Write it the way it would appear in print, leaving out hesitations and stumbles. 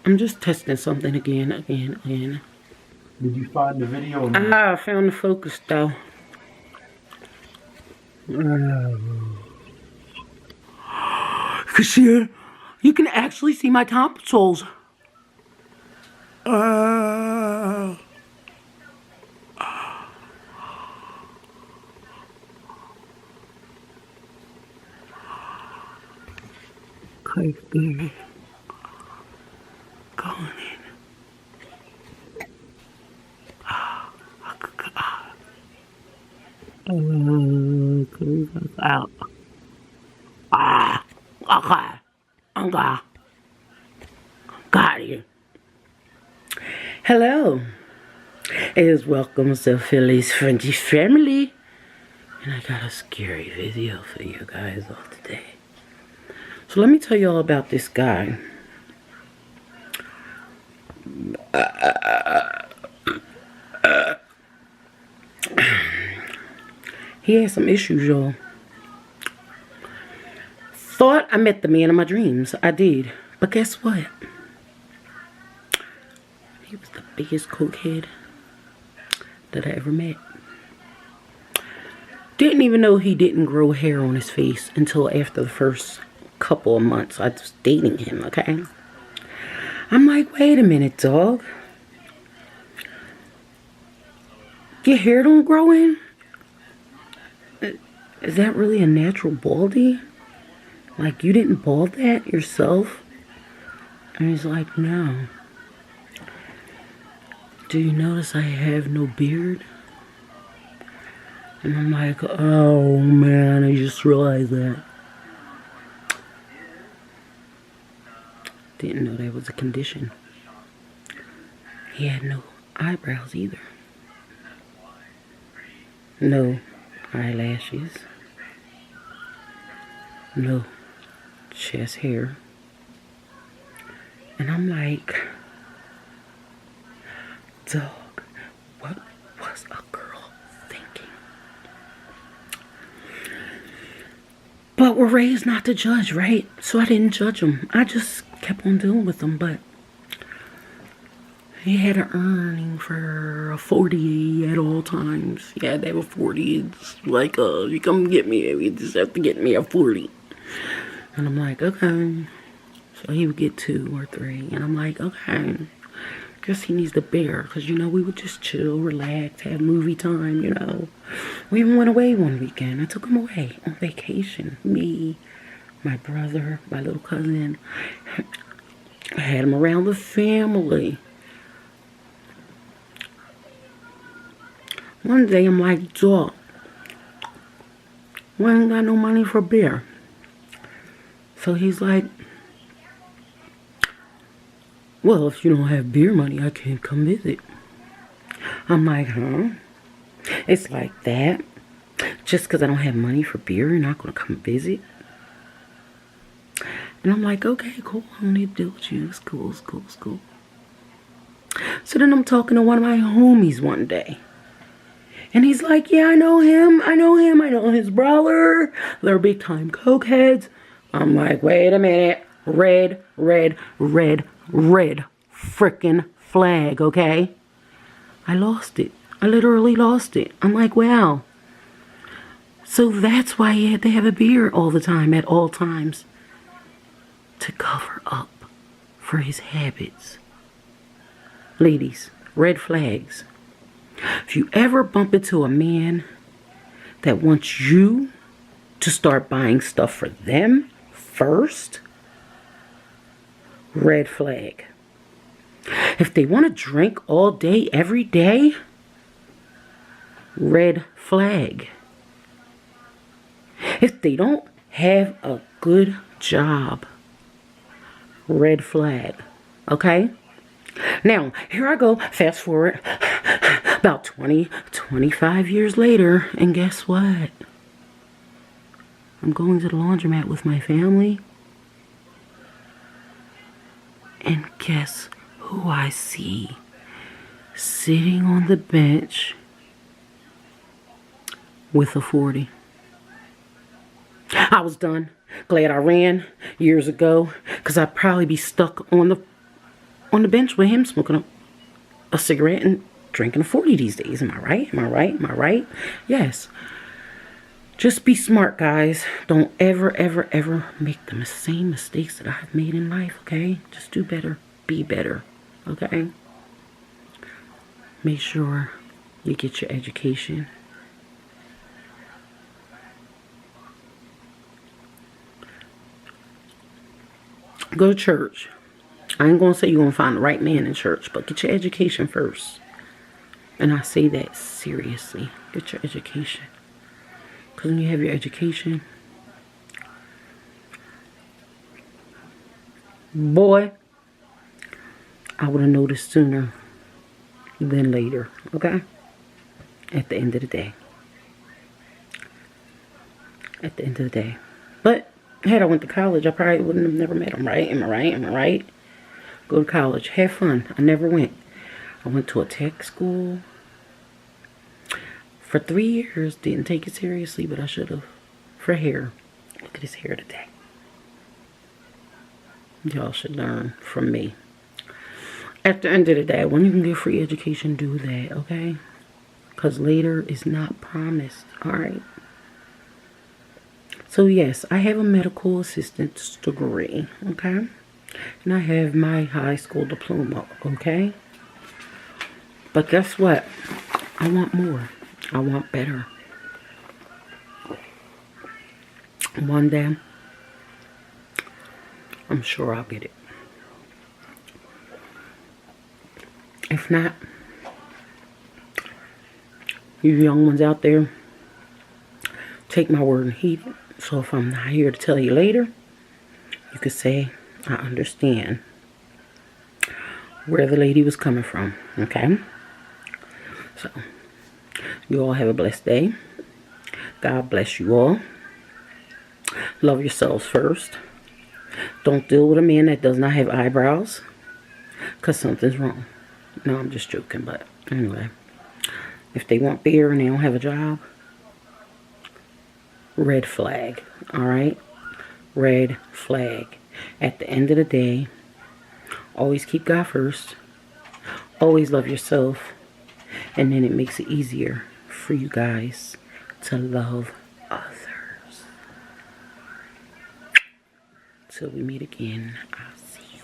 I'm just testing something again. Did you find the video? I found the focus though. Cause here, you can actually see my tonsils. Crazy. Going in. Out. Okay. Okay. Got you. Hello. Is welcome to Philly's Frenchy Family. And I got a scary video for you guys all today. So let me tell you all about this guy. He had some issues, y'all. Thought I met the man of my dreams. I did. But guess what? He was the biggest cokehead that I ever met. Didn't even know he didn't grow hair on his face until after the first couple of months I was dating him, okay? I'm like, wait a minute, dog. Your hair don't grow in? Is that really a natural baldy? Like, you didn't bald that yourself? And he's like, no. Do you notice I have no beard? And I'm like, oh man, I just realized that. Didn't know that was a condition. He had no eyebrows either. No eyelashes. No chest hair. And I'm like, dog, what was a girl thinking? But we're raised not to judge, right? So I didn't judge him. I just kept on dealing with him. But he had an earning for a 40 at all times. Yeah, they were 40. It's like, you come get me. You just have to get me a 40. And I'm like, okay. So he would get 2 or 3. And I'm like, okay. Guess he needs the bear. Because, you know, we would just chill, relax, have movie time, you know. We even went away one weekend. I took him away on vacation. Me, my brother, my little cousin. I had him around the family. One day I'm like, dog, we ain't got no money for beer. So he's like, well, if you don't have beer money, I can't come visit. I'm like, huh? It's like that? Just because I don't have money for beer, you're not going to come visit? And I'm like, okay, cool. I don't need to deal with you. It's cool, it's cool, it's cool. So then I'm talking to one of my homies one day. And he's like, yeah, I know him. I know his brother. They're big time cokeheads. I'm like, wait a minute. Red frickin' flag, okay? I lost it. I literally lost it. I'm like, wow. So that's why he had to have a beard all the time, at all times. To cover up for his habits. Ladies, red flags. If you ever bump into a man that wants you to start buying stuff for them first, red flag. If they want to drink all day, every day, red flag. If they don't have a good job, red flag. Okay? Now, here I go, fast forward, about 25 years later, and guess what? I'm going to the laundromat with my family, and guess who I see sitting on the bench with a 40. I was done. Glad I ran years ago, because I'd probably be stuck on the on the bench with him smoking a cigarette and drinking a 40 these days. Am I right? Am I right? Am I right? Yes. Just be smart, guys. Don't ever, ever, ever make the same mistakes that I've made in life, okay? Just do better. Be better, okay? Make sure you get your education. Go to church. I ain't gonna say you're gonna find the right man in church, but get your education first. And I say that seriously. Get your education. Because when you have your education, boy, I would have noticed sooner than later, okay? At the end of the day. At the end of the day. But had I went to college, I probably wouldn't have never met him, right? Am I right? Am I right? Go to college. Have fun. I never went. I went to a tech school for 3 years. Didn't take it seriously, but I should have. For hair. Look at his hair today. Y'all should learn from me. At the end of the day, when you can get free education, do that, okay? Because later is not promised, alright? So yes, I have a medical assistance degree, okay? And I have my high school diploma, okay? But guess what? I want more. I want better. One day, I'm sure I'll get it. If not, you young ones out there, take my word and heed it. So if I'm not here to tell you later, you could say, I understand where the lady was coming from, okay? So, you all have a blessed day. God bless you all. Love yourselves first. Don't deal with a man that does not have eyebrows, because something's wrong. No, I'm just joking, but anyway. If they want beer and they don't have a job, red flag, alright? Red flag. At the end of the day, always keep God first. Always love yourself. And then it makes it easier for you guys to love others. Till we meet again, I'll see you.